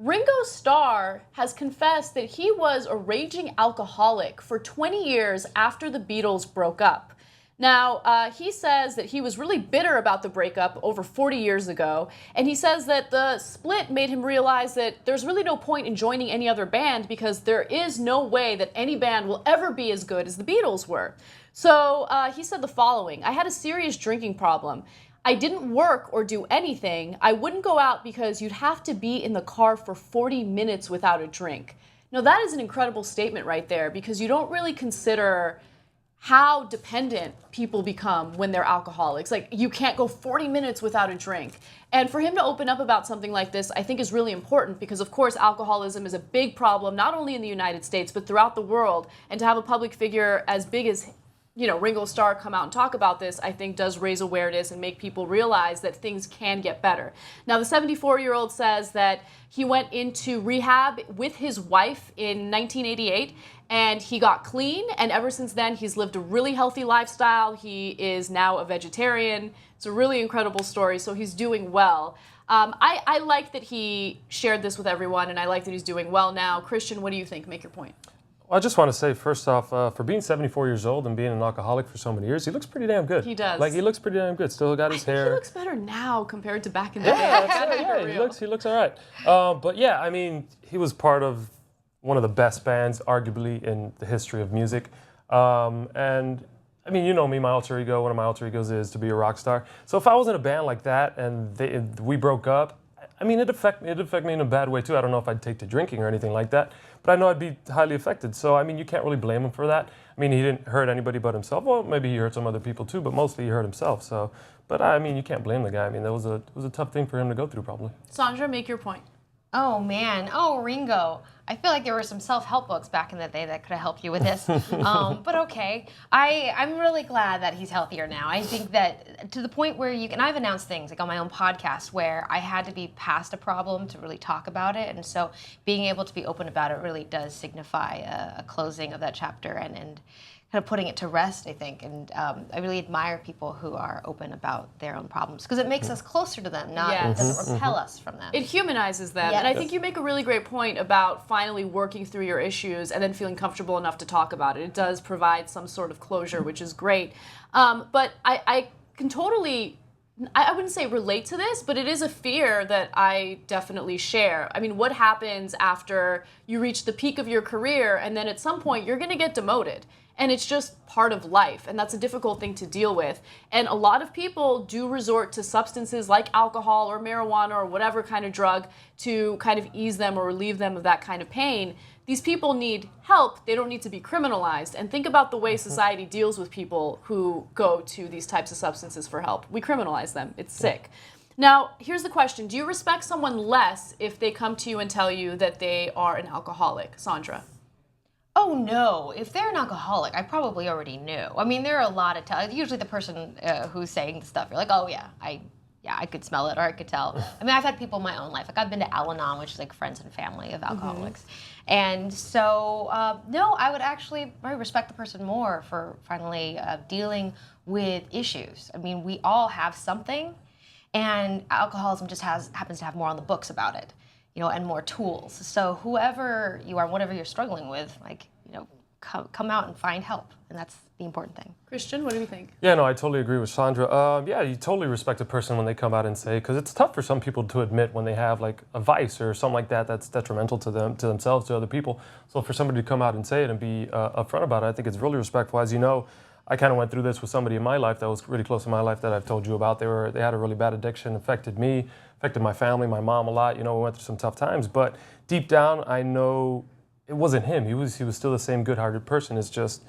Ringo Starr has confessed that he was a raging alcoholic for 20 years after the Beatles broke up. Now, he says that he was really bitter about the breakup over 40 years ago, and he says that the split made him realize that there's really no point in joining any other band because there is no way that any band will ever be as good as the Beatles were. So he said the following: "I had a serious drinking problem. I didn't work or do anything. I wouldn't go out because you'd have to be in the car for 40 minutes without a drink." Now, that is an incredible statement right there, because you don't really consider how dependent people become when they're alcoholics. Like, you can't go 40 minutes without a drink. And for him to open up about something like this, I think is really important because, of course, alcoholism is a big problem, not only in the United States, but throughout the world. And to have a public figure as big as Ringo Starr come out and talk about this, I think does raise awareness and make people realize that things can get better. Now, the 74-year-old says that he went into rehab with his wife in 1988, and he got clean, and ever since then, he's lived a really healthy lifestyle. He is now a vegetarian. It's a really incredible story, so he's doing well. I like that he shared this with everyone, and I like that he's doing well now. Christian, what do you think? Make your point. Well, I just want to say, first off, for being 74 years old and being an alcoholic for so many years, he looks pretty damn good. He does. Like, he looks pretty damn good. Still got his hair. He looks better now compared to back in the day. Yeah, he looks all right. But yeah, I mean, he was part of one of the best bands, arguably, in the history of music. And I mean, you know me, my alter ego, one of my alter egos is to be a rock star. So if I was in a band like that and we broke up, I mean, it'd affect me in a bad way too. I don't know if I'd take to drinking or anything like that, but I know I'd be highly affected. So, I mean, you can't really blame him for that. I mean, he didn't hurt anybody but himself. Well, maybe he hurt some other people too, but mostly he hurt himself. So, but I mean, you can't blame the guy. I mean, it was a tough thing for him to go through, probably. Sandra, make your point. Oh, man. Oh, Ringo. I feel like there were some self-help books back in the day that could have helped you with this. But okay. I'm really glad that he's healthier now. I think that to the point where and I've announced things like on my own podcast where I had to be past a problem to really talk about it. And so being able to be open about it really does signify a closing of that chapter and kind of putting it to rest, I think. And I really admire people who are open about their own problems because it makes us closer to them, not Yes. doesn't repel us from them. It humanizes them. Yes. And I think you make a really great point about finally working through your issues and then feeling comfortable enough to talk about it. It does provide some sort of closure, which is great. But I can totally, I wouldn't say relate to this, but it is a fear that I definitely share. I mean, what happens after you reach the peak of your career and then at some point you're going to get demoted? And it's just part of life, and that's a difficult thing to deal with. And a lot of people do resort to substances like alcohol or marijuana or whatever kind of drug to kind of ease them or relieve them of that kind of pain. These people need help. They don't need to be criminalized. And think about the way society deals with people who go to these types of substances for help. We criminalize them. It's sick. Now, here's the question. Do you respect someone less if they come to you and tell you that they are an alcoholic? Sandra? Oh, no. If they're an alcoholic, I probably already knew. I mean, there are a lot of usually the person who's saying the stuff, you're like, oh, yeah, I could smell it or I could tell. I mean, I've had people in my own life. Like, I've been to Al-Anon, which is like friends and family of alcoholics. Mm-hmm. And so, no, I would actually probably respect the person more for finally dealing with issues. I mean, we all have something, and alcoholism just happens to have more on the books about it. And more tools. So whoever you are, whatever you're struggling with, come out and find help. And that's the important thing. Christian, what do you think? Yeah, no, I totally agree with Sandra. Yeah, you totally respect a person when they come out and say, because it's tough for some people to admit when they have like a vice or something like that that's detrimental to them, to themselves, to other people. So for somebody to come out and say it and be upfront about it, I think it's really respectful. As you know, I kind of went through this with somebody in my life that was really close to my life that I've told you about. They had a really bad addiction, affected me, affected my family, my mom a lot. We went through some tough times. But deep down, I know it wasn't him. He was still the same good-hearted person. It's just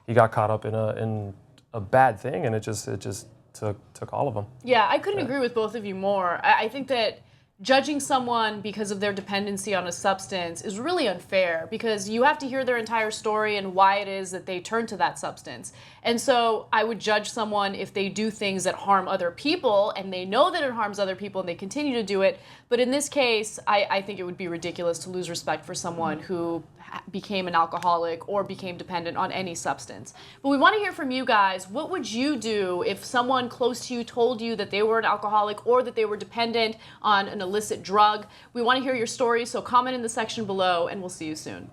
he got caught up in a bad thing, and it just took all of them. Yeah, I couldn't agree with both of you more. I think that judging someone because of their dependency on a substance is really unfair because you have to hear their entire story and why it is that they turn to that substance. And so I would judge someone if they do things that harm other people and they know that it harms other people and they continue to do it, But in this case, I think it would be ridiculous to lose respect for someone who became an alcoholic or became dependent on any substance. But we want to hear from you guys. What would you do if someone close to you told you that they were an alcoholic or that they were dependent on an illicit drug? We want to hear your stories, so comment in the section below, and we'll see you soon.